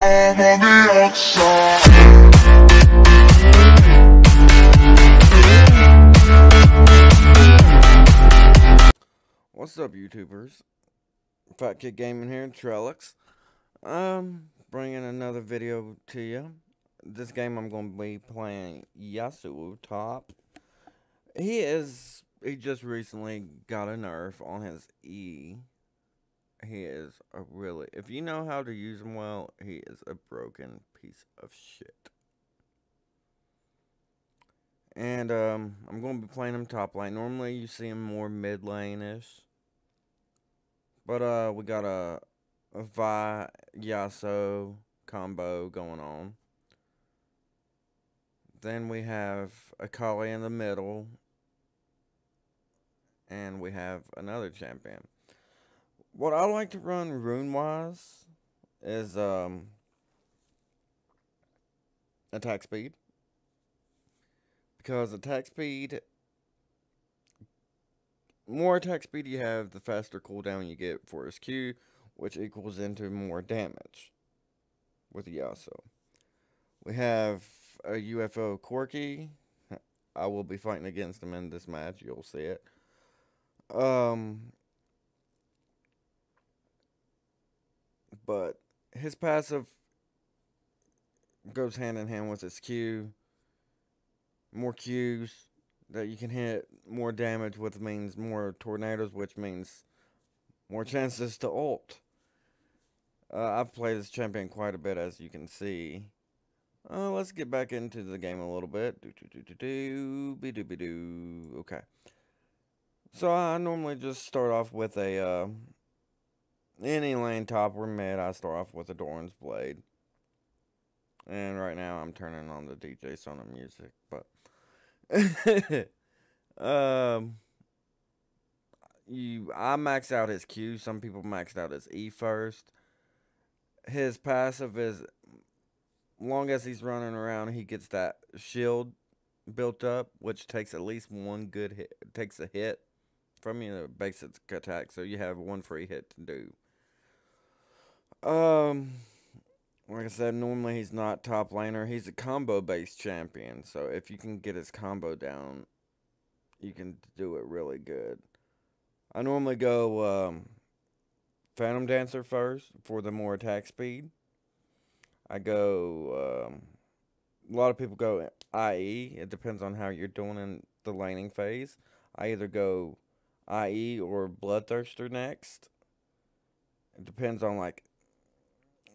I'm on the outside. What's up, YouTubers? Fat Kid Gaming here, Trellix. Bringing another video to you. This game I'm going to be playing Yasuo top. He just recently got a nerf on his E. He is a really, if you know how to use him well, he is a broken piece of shit. And, I'm going to be playing him top lane. Normally you see him more mid lane-ish. But, we got a Vi Yasuo combo going on. Then we have a Kali in the middle. And we have another champion. What I like to run rune-wise is, attack speed. Because attack speed, more attack speed you have, the faster cooldown you get for his Q, which equals into more damage with Yasuo. We have a UFO Corky. I will be fighting against him in this match. You'll see it. But his passive goes hand in hand with his Q. More Qs that you can hit, more damage, which means more tornadoes, which means more chances to ult. I've played this champion quite a bit, as you can see. Let's get back into the game a little bit. Okay. So I normally just start off with a, any lane top or mid, I start off with a Doran's Blade. And right now I'm turning on the DJ Sona music, but I max out his Q. Some people maxed out his E first. His passive is, long as he's running around, he gets that shield built up, which takes at least one good hit. Takes a hit from you, basic attack, so you have one free hit to do. Like I said, normally he's not top laner. He's a combo-based champion, so if you can get his combo down, you can do it really good. I normally go Phantom Dancer first for the more attack speed. I go, a lot of people go IE. It depends on how you're doing in the laning phase. I either go IE or Bloodthirster next. It depends on, like,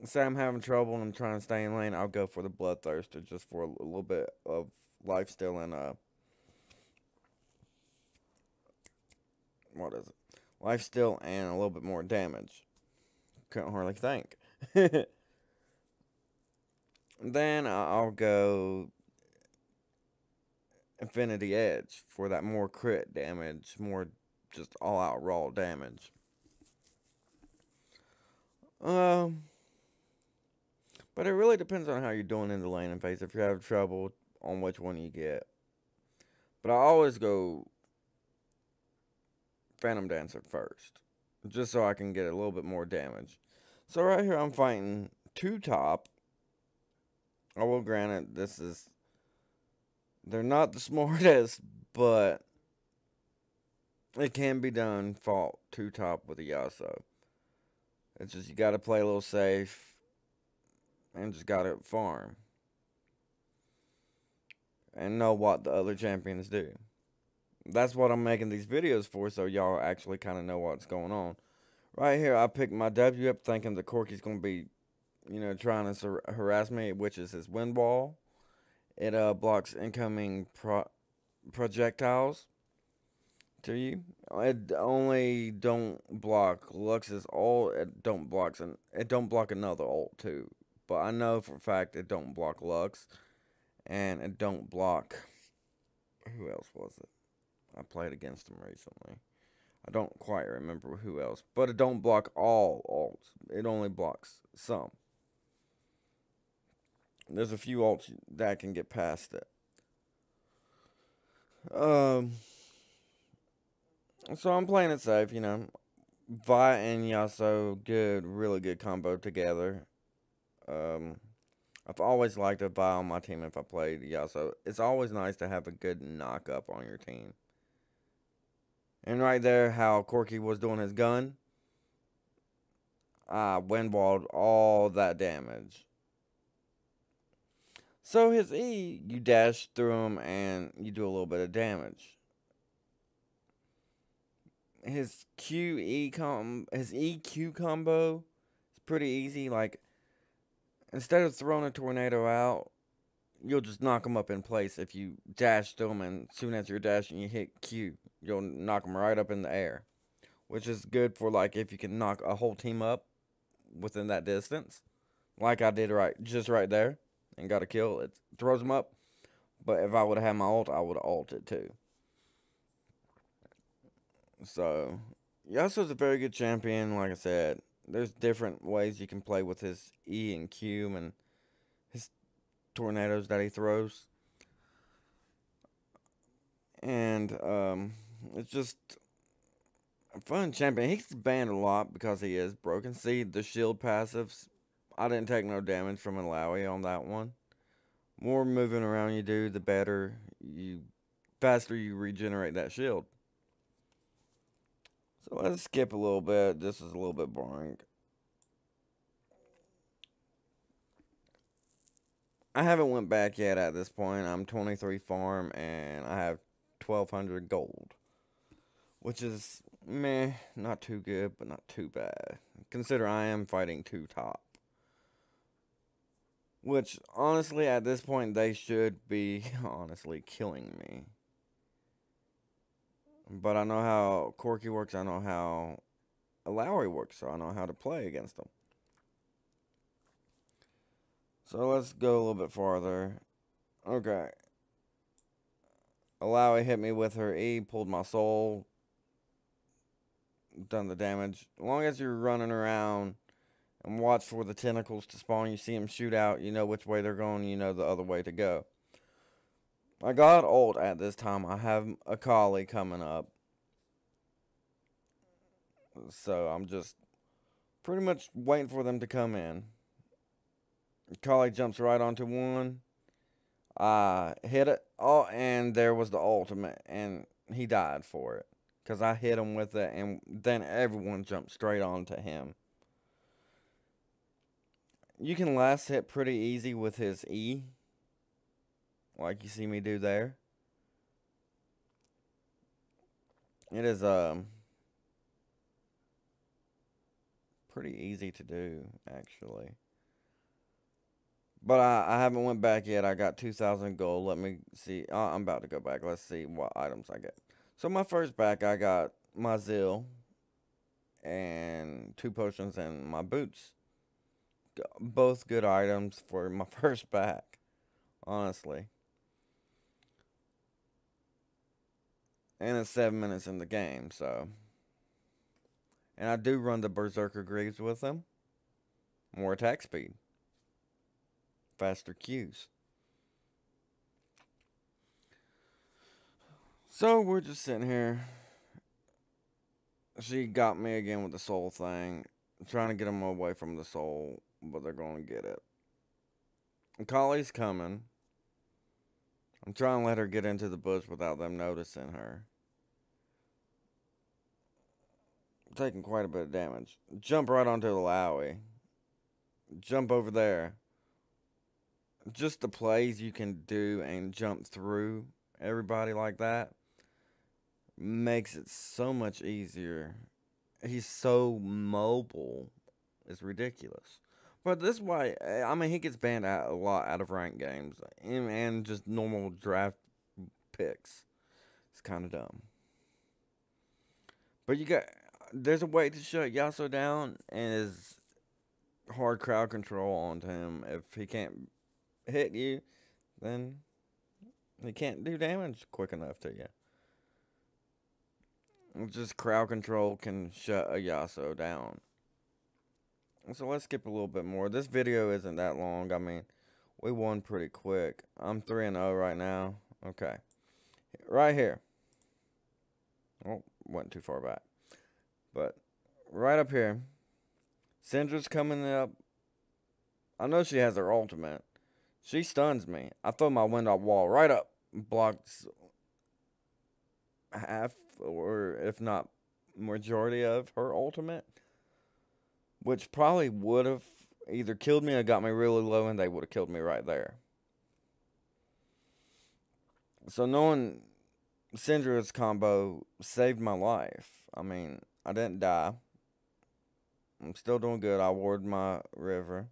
say I'm having trouble and I'm trying to stay in lane, I'll go for the Bloodthirster just for a little bit of lifesteal and, what is it? Lifesteal and a little bit more damage. Couldn't hardly think. Then I'll go Infinity Edge for that more crit damage, more just all-out raw damage. But it really depends on how you're doing in the laning phase, if you have trouble on which one you get. But I always go Phantom Dancer first, just so I can get a little bit more damage. So right here I'm fighting two top. I will grant it, they're not the smartest, but it can be done, fought two top with a Yasuo. It's just you gotta play a little safe and just gotta farm and know what the other champions do. That's what I'm making these videos for, so y'all actually kind of know what's going on. Right here, I picked my W up thinking the Corky's going to be, you know, trying to harass me, which is his wind wall. It blocks incoming projectiles to you. It only don't block Lux's ult. It don't block another ult too. But I know for a fact it don't block Lux, and it don't block, who else was it? I played against him recently. I don't quite remember who else. But it don't block all ults. It only blocks some. There's a few ults that can get past it. So I'm playing it safe, you know. Vi and Yasuo, really good combo together. I've always liked a Vi on my team if I played Yasuo. It's always nice to have a good knock up on your team. And right there, how Corky was doing his gun, I windwalled all that damage. So his E, you dash through him and you do a little bit of damage. His his EQ combo is pretty easy. Like, instead of throwing a tornado out, you'll just knock him up in place if you dash through him, and as soon as you're dashing, you hit Q. You'll knock him right up in the air, which is good for, like, if you can knock a whole team up within that distance, like I did just right there, and got a kill. It throws him up, but if I would have had my ult, I would have ulted too. So, Yasuo's a very good champion, like I said. There's different ways you can play with his E and Q and his tornadoes that he throws. And, it's just a fun champion. He's banned a lot because he is broken. See, the shield passives, I didn't take no damage from Malawi on that one. More moving around you do, the better faster you regenerate that shield. So let's skip a little bit. This is a little bit boring. I haven't went back yet at this point. I'm 23 farm and I have 1200 gold. Which is meh, not too good, but not too bad. Consider I am fighting 2 top. Which, honestly, at this point, they should be, honestly, killing me. But I know how Corky works, I know how Lowry works, so I know how to play against them. So let's go a little bit farther. Okay. Lowry hit me with her E, pulled my soul, done the damage. As long as you're running around and watch for the tentacles to spawn, you see them shoot out, you know which way they're going, you know the other way to go. I got ult at this time. I have a Kali coming up. So I'm just pretty much waiting for them to come in. Kali jumps right onto one. I hit it. Oh, and there was the ultimate. And he died for it. Because I hit him with it. And then everyone jumped straight onto him. You can last hit pretty easy with his E. Like you see me do there. It is pretty easy to do, actually. But I haven't went back yet. I got 2,000 gold. Let me see. I'm about to go back. Let's see what items I get. So my first back, I got my Zill and 2 potions and my boots. Both good items for my first back, honestly. And it's 7 minutes in the game, so. And I do run the Berserker Greaves with them. More attack speed. Faster Qs. So we're just sitting here. She got me again with the soul thing. I'm trying to get them away from the soul, but they're going to get it. And Kali's coming. I'm trying to let her get into the bush without them noticing her. I'm taking quite a bit of damage. Jump right onto the Lowy. Jump over there. Just the plays you can do and jump through everybody like that makes it so much easier. He's so mobile. It's ridiculous. But this is why, I mean, he gets banned a lot out of ranked games and just normal draft picks. It's kind of dumb. But there's a way to shut Yasuo down, and is hard crowd control onto him. If he can't hit you, then he can't do damage quick enough to you. Just crowd control can shut a Yasuo down. So let's skip a little bit more. This video isn't that long. I mean, we won pretty quick. I'm 3-0 right now. Okay. Right here. Oh, went too far back. But right up here. Syndra's coming up I know she has her ultimate. She stuns me. I throw my wind up wall right up, blocks half or if not majority of her ultimate, which probably would have either killed me or got me really low, and they would have killed me right there. So knowing Syndra's combo saved my life. I mean, I didn't die. I'm still doing good. I warded my river.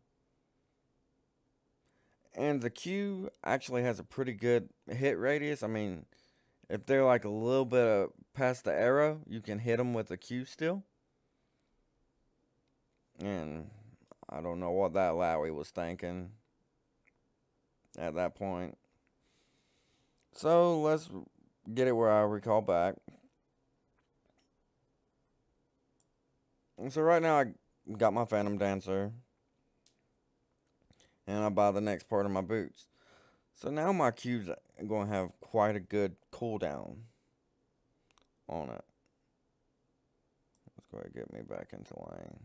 And the Q actually has a pretty good hit radius. I mean, if they're like a little bit past the arrow, you can hit them with the Q still. And I don't know what that Lowy was thinking at that point. So let's get it where I recall back. And so right now I got my Phantom Dancer. And I buy the next part of my boots. So now my Q's going to have quite a good cooldown on it. Let's go ahead and get me back into lane.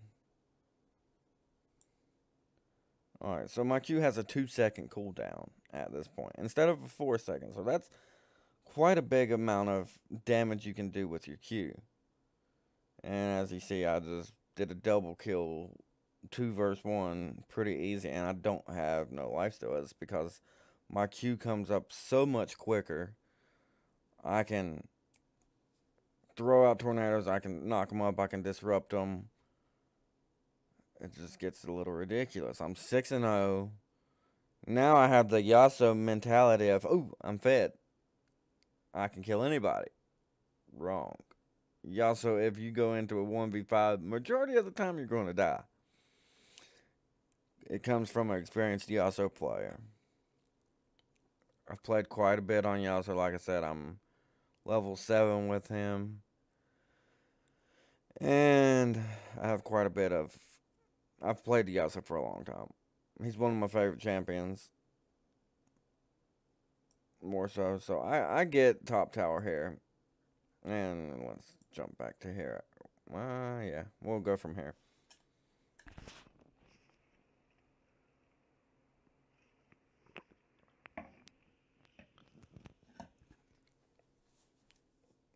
Alright, so my Q has a 2-second cooldown at this point, instead of a 4-second. So that's quite a big amount of damage you can do with your Q. And as you see, I just did a double kill, 2 versus 1, pretty easy. And I don't have no lifesteal. It's because my Q comes up so much quicker. I can throw out tornadoes, I can knock them up, I can disrupt them. It just gets a little ridiculous. I'm 6-0. Now I have the Yasuo mentality of, oh, I'm fed. I can kill anybody. Wrong. Yasuo, if you go into a 1v5, majority of the time you're going to die. It comes from an experienced Yasuo player. I've played quite a bit on Yasuo. Like I said, I'm level 7 with him. And I have quite a bit of... I've played Yasuo for a long time. He's one of my favorite champions. More so. So I get top tower here. And let's jump back to here. Yeah, we'll go from here.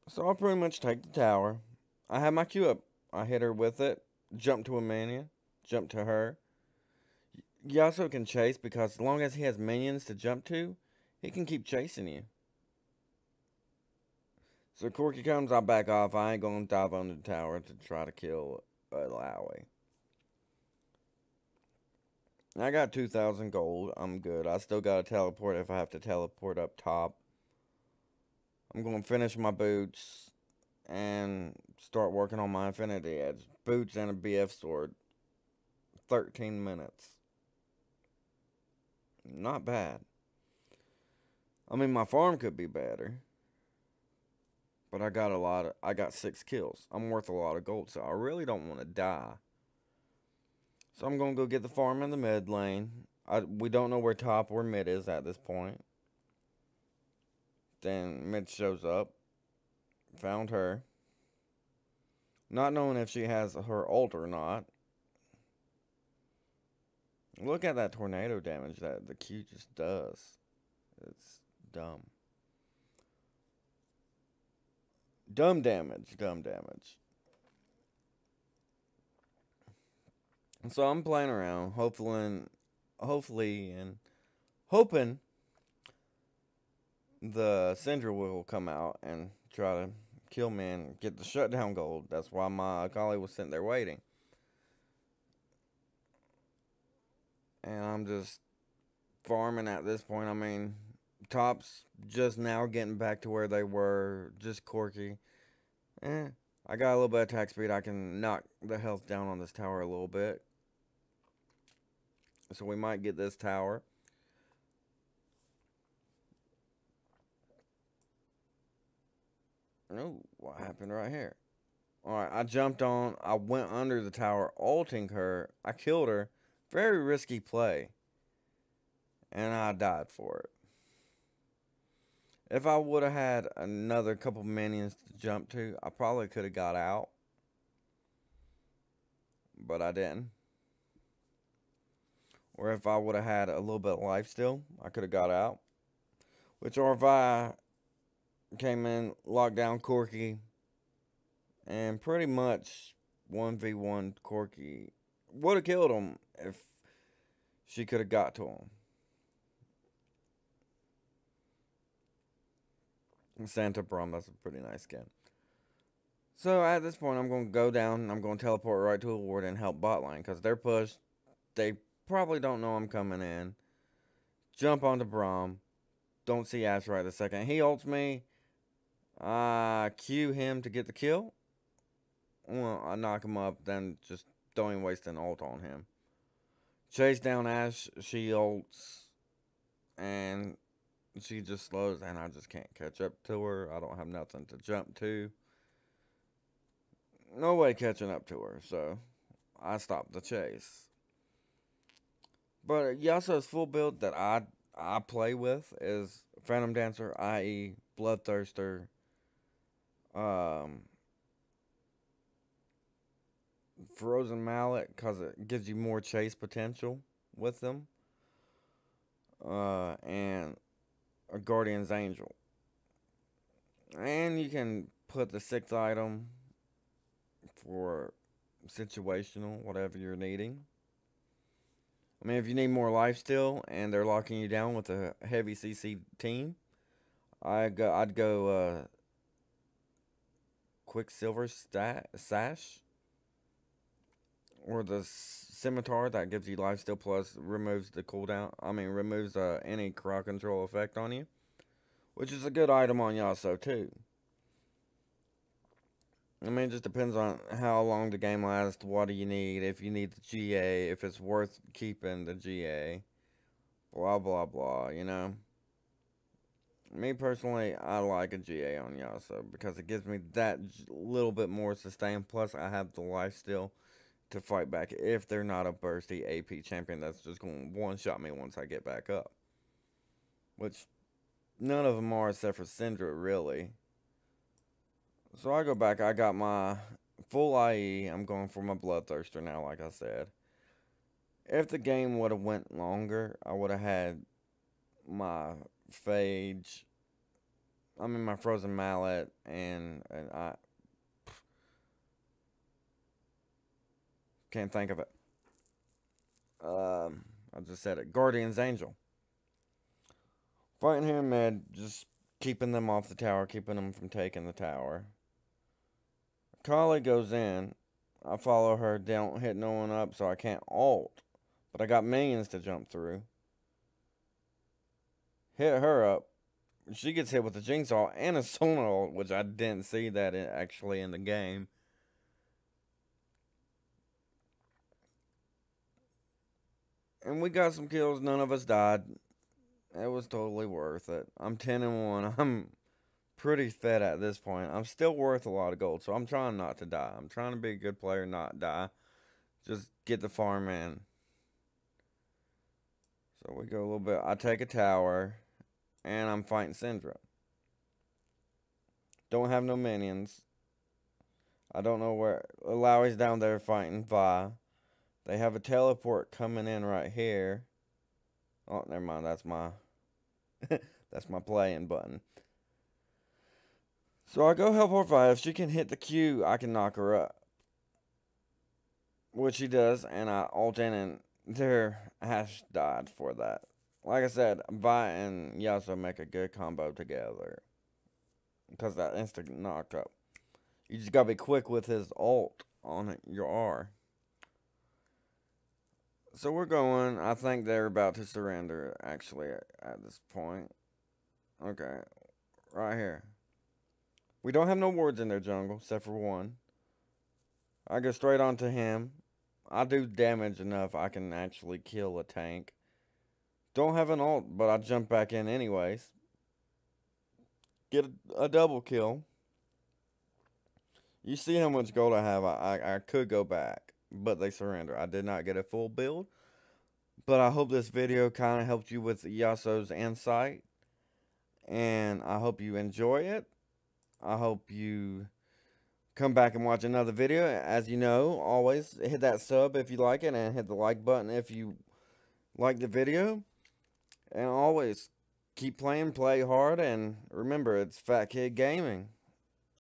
So I'll pretty much take the tower. I have my Q up. I hit her with it. Jump to a minion. Jump to her. Yasuo can chase because as long as he has minions to jump to, he can keep chasing you. So Corki comes, I back off. I ain't gonna dive under the tower to try to kill Lowy. I got 2,000 gold. I'm good. I still gotta teleport if I have to teleport up top. I'm gonna finish my boots and start working on my Infinity Edge. Boots and a BF sword. 13 minutes. Not bad. I mean, my farm could be better. But I got 6 kills. I'm worth a lot of gold, so I really don't want to die. So I'm going to go get the farm in the mid lane. We don't know where top or mid is at this point. Then mid shows up. Found her. Not knowing if she has her ult or not. Look at that tornado damage that the Q just does. It's dumb. Dumb damage. And so I'm playing around, hoping the Syndra will come out and try to kill me and get the shutdown gold. That's why my Akali was sitting there waiting. And I'm just farming at this point. I mean, top's just now getting back to where they were, just Corki. I got a little bit of attack speed. I can knock the health down on this tower a little bit. So we might get this tower. Oh, what happened right here? Alright, I jumped on. I went under the tower, ulting her. I killed her. Very risky play. And I died for it. If I would have had another couple minions to jump to, I probably could have got out. But I didn't. Or if I would have had a little bit of life still, I could have got out. Which, or if I came in, locked down Corky, and pretty much 1v1 Corky would have killed him if she could have got to him. Santa Brum, that's a pretty nice skin. So at this point, I'm going to go down. I'm going to teleport right to a ward and help bot lane because they're pushed. They probably don't know I'm coming in. Jump onto Brom. Don't see Ash right a second. He ults me. I Q him to get the kill. Well, I knock him up, then just don't even waste an ult on him. Chase down Ash. She ults. And she just slows, and I just can't catch up to her. I don't have nothing to jump to. No way catching up to her, so I stopped the chase. But Yasuo's full build that I play with is Phantom Dancer, i.e. Bloodthirster, Frozen Mallet, because it gives you more chase potential with them, and a Guardian's Angel. And you can put the 6th item for situational, whatever you're needing. I mean, if you need more life still and they're locking you down with a heavy CC team, I'd go Quicksilver Sash or the Scimitar that gives you life steal plus removes the cooldown. I mean, removes any crowd control effect on you, which is a good item on Yasuo too. I mean, it just depends on how long the game lasts, what do you need, if you need the GA, if it's worth keeping the GA, blah, blah, blah, you know? Me personally, I like a GA on Yasuo because it gives me that little bit more sustain, plus I have the life still to fight back if they're not a bursty AP champion that's just going to one-shot me once I get back up. Which, none of them are except for Syndra, really. So I go back, I got my full IE, I'm going for my Bloodthirster now, like I said. If the game would have went longer, I would have had my Phage, my Frozen Mallet, and I can't think of it. I just said it, Guardian's Angel. Fighting here mid, just keeping them off the tower, keeping them from taking the tower. Kali goes in. I follow her, don't hit no one up, so I can't ult. But I got minions to jump through. Hit her up. She gets hit with a Jinx ult and a Sona ult, which I didn't see that actually in the game. And we got some kills, none of us died. It was totally worth it. I'm 10-1. I'm pretty fed at this point. I'm still worth a lot of gold, so I'm trying not to die. I'm trying to be a good player, not die. Just get the farm in. So we go a little bit. I take a tower, and I'm fighting Syndra. Don't have no minions. I don't know where. Lowry's down there fighting Vi. They have a teleport coming in right here. Oh, never mind. That's my that's my playing button. So I go help her Vi. If she can hit the Q, I can knock her up. Which she does, and I ult in, and their Ash died for that. Like I said, Vi and Yasuo make a good combo together. Because that instant knockup. You just gotta be quick with his ult on your R. So we're going. I think they're about to surrender, actually, at this point. Okay. Right here. We don't have no wards in their jungle, except for one. I go straight onto him. I do damage enough I can actually kill a tank. Don't have an ult, but I jump back in anyways. Get a double kill. You see how much gold I have. I could go back, but they surrender. I did not get a full build. But I hope this video kind of helped you with Yasuo's insight. And I hope you enjoy it. I hope you come back and watch another video. As you know, always hit that sub if you like it, and hit the like button if you like the video, and always keep playing, play hard, and remember, it's Fat Kid Gaming.